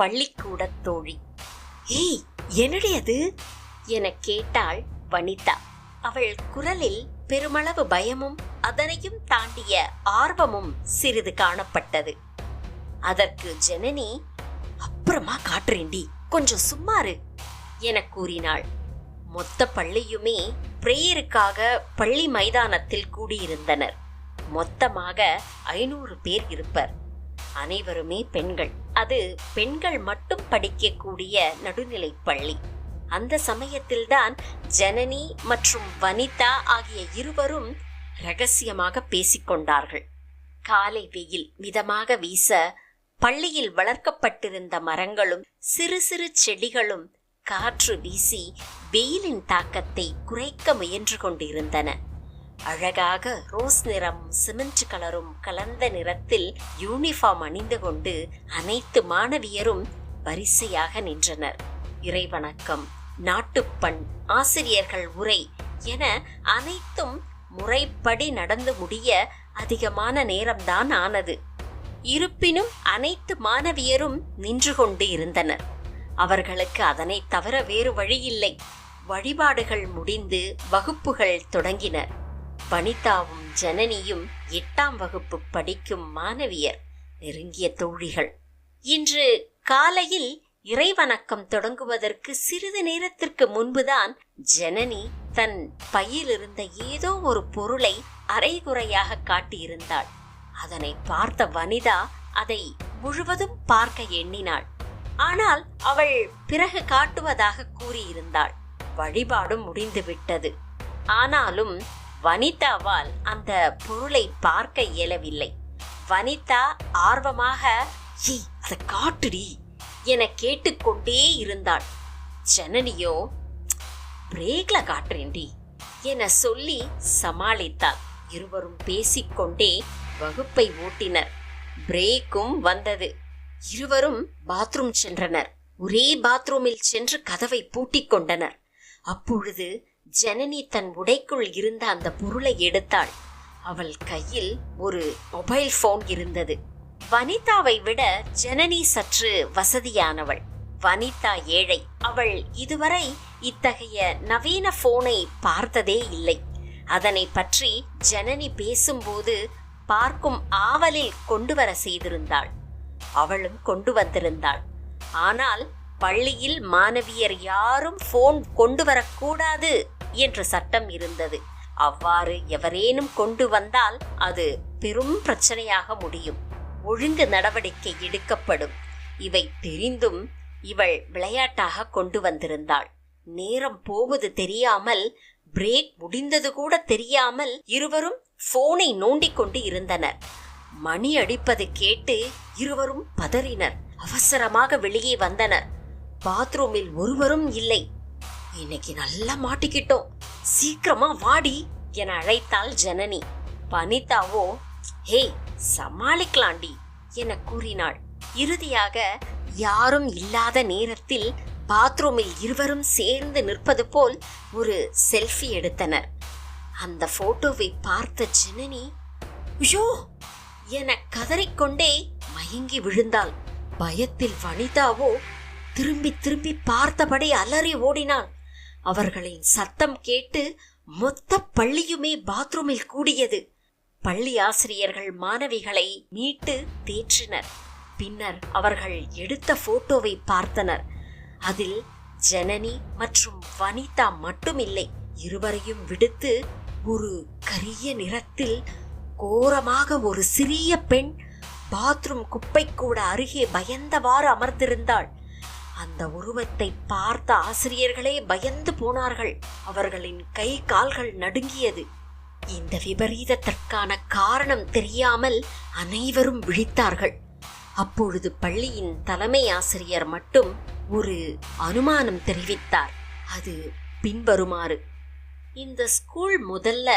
பள்ளிக்கூட தோழி. ஏய், என்னடி அது என கேட்டாள் வனிதா. அவள் குரலில் பெருமளவு பயமும் அதனையும் தாண்டிய ஆர்வமும் சிறிது காணப்பட்டது. அதற்கு ஜனனி, அப்புறமா காட்டுறேண்டி, கொஞ்சம் சும்மாரு என கூறினாள். மொத்த பள்ளியுமே பிரேயருக்காக பள்ளி மைதானத்தில் கூடியிருந்தனர். மொத்தமாக 500 பேர் இருப்பர். அனைவருமே பெண்கள். அது பெண்கள் மட்டும் படிக்கக்கூடிய நடுநிலை பள்ளி. அந்த சமயத்தில்தான் ஜனனி மற்றும் வனிதா ஆகிய இருவரும் ரகசியமாக பேசிக்கொண்டார்கள். காலை வெயில் மிதமாக வீச பள்ளியில் வளர்க்கப்பட்டிருந்த மரங்களும் சிறு சிறு செடிகளும் காற்று வீசி வெயிலின் தாக்கத்தை குறைக்க முயன்று கொண்டிருந்தன. அழகாக ரோஸ் நிறமும் சிமெண்ட் கலரும் கலந்த நிறத்தில் யூனிஃபார்ம் அணிந்து கொண்டு அனைத்து மாணவியரும் வரிசையாக நின்றனர். இறைவணக்கம், நாட்டுப்பண், ஆசிரியர்கள் உரை என அனைத்தும் முறைப்படி நடந்து முடிய அதிகமான நேரம்தான் ஆனது. இருப்பினும் அனைத்து மாணவியரும் நின்று கொண்டு இருந்தனர். அவர்களுக்கு அதனை தவிர வேறு வழியில்லை. வழிபாடுகள் முடிந்து வகுப்புகள் தொடங்கின. வனிதாவும் ஜனனியும் 8ஆம் வகுப்பு படிக்கும் மாணவியர், நெருங்கிய தோழிகள். இன்று காலையில் இறைவணக்கம் தொடங்குவதற்கு சிறிது நேரத்திற்கு முன்புதான் ஜனனி தன் பையிலிருந்த ஏதோ ஒரு பொருளை அரைகுறையாக காட்டியிருந்தாள். அதனை பார்த்த வனிதா அதை முழுவதும் பார்க்க எண்ணினாள். ஆனால் அவள் பிறகு காட்டுவதாக கூறியிருந்தாள். வழிபாடும் முடிந்துவிட்டது. ஆனாலும் வனிதாவால் அந்த பொருளை பார்க்க இயலவில்லை. வனிதா ஆர்வமாக, அதை காட்டுடி என கேட்டுக்கொண்டே இருந்தாள். ஜனனியோ, பிரேக்ல காட்டுறேண்டி என சொல்லி சமாளித்தாள். இருவரும் பேசிக்கொண்டே வகுப்பை ஓட்டினர். பிரேக்கும் வந்தது. இருவரும் பாத்ரூம் சென்றனர். ஒரே பாத்ரூமில் சென்று கதவை பூட்டிக் கொண்டனர். அப்பொழுது ஜனனி தன் உடைக்குள் இருந்த அந்த பொருளை எடுத்தாள். அவள் கையில் ஒரு மொபைல் போன் இருந்தது. வனிதாவை விட ஜனனி சற்று வசதியானவள். வனிதா ஏழை. அவள் இதுவரை இத்தகைய நவீன போனை பார்த்ததே இல்லை. அதனை பற்றி ஜனனி பேசும்போது பார்க்கும் ஆவலில் கொண்டு வர செய்திருந்தாள். அவளும் கொண்டு வந்திருந்தாள். ஆனால் பள்ளியில் மாணவியர் யாரும் போன் கொண்டு வரக்கூடாது என்ற சட்டம் இருந்தது. அவ்வாறு எவரேனும் கொண்டு வந்தால் அது பெரும் பிரச்சனையாக முடியும். ஒழுங்கு நடவடிக்கை எடுக்கப்படும். இவை தெரிந்தும் இவள் விளையாட்டாக கொண்டு வந்திருந்தாள். நேரம் போவது தெரியாமல், பிரேக் முடிந்தது கூட தெரியாமல் இருவரும் போனை நோண்டிக் கொண்டு இருந்தனர். மணி அடிப்பது கேட்டு இருவரும் பதறினர். அவசரமாக வெளியே வந்தனர். பாத்ரூமில் ஒருவரும் இல்லை. இன்னைக்கு நல்லா மாட்டிக்கிட்டோம், சீக்கிரமா வாடி என அழைத்தாள் ஜனனி. வனிதாவோ, ஹே சமாளிக்கலாண்டி என கூறினாள். இறுதியாக யாரும் இல்லாத நேரத்தில் பாத்ரூமில் இருவரும் சேர்ந்து நிற்பது போல் ஒரு செல்ஃபி எடுத்தனர். அந்த போட்டோவை பார்த்த ஜனனி ஐயோ என கதறிக்கொண்டே மயங்கி விழுந்தாள். பயத்தில் வனிதாவோ திரும்பி திரும்பி பார்த்தபடி அலறி ஓடினாள். அவர்களின் சத்தம் கேட்டு மொத்த பள்ளியுமே பாத்ரூமில் கூடியது. பள்ளி ஆசிரியர்கள் மாணவிகளை மீட்டு தேற்றினர். பின்னர் அவர்கள் எடுத்த போட்டோவை பார்த்தனர். அதில் ஜனனி மற்றும் வனிதா மட்டுமில்லை. இருவரையும் விடுத்து ஒரு கரிய நிறத்தில் கோரமாக ஒரு சிறிய பெண் பாத்ரூம் குப்பை கூட அருகே பயந்தவாறு அமர்ந்திருந்தாள். அந்த உருவத்தை பார்த்த ஆசிரியர்களே பயந்து போனார்கள். அவர்களின் கை கால்கள் நடுங்கியது. இந்த விபரீதத்திற்கான காரணம் தெரியாமல் அனைவரும் விழித்தார்கள். அப்பொழுது பள்ளியின் தலைமை ஆசிரியர் மட்டும் ஒரு அனுமானம் தெரிவித்தார். அது பின்வருமாறு: இந்த ஸ்கூல் முதல்ல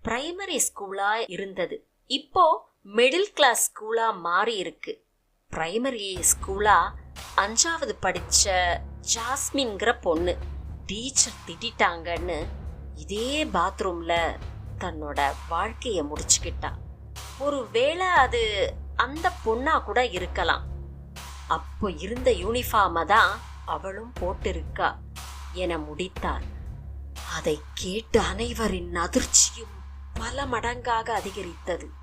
பிரைமரி ஸ்கூலா இருந்தது. இப்போ மிடில் கிளாஸ் ஸ்கூலா மாறி இருக்கு. பிரைமரி ஸ்கூலா 5வது படிச்ச ஜாஸ்மின்கிற பொண்ணு டீச்சர் திட்டாங்கன்னு இதே பாத்ரூம்ல தன்னோட வாழ்க்கைய முடிச்சுக்கிட்டா. ஒருவேளை அது அந்த பொண்ணா கூட இருக்கலாம். அப்போ இருந்த யூனிஃபார்மை தான் அவளும் போட்டிருக்கா என முடித்தார். அதை கேட்டு அனைவரின் அதிர்ச்சியும் பல மடங்காக அதிகரித்தது.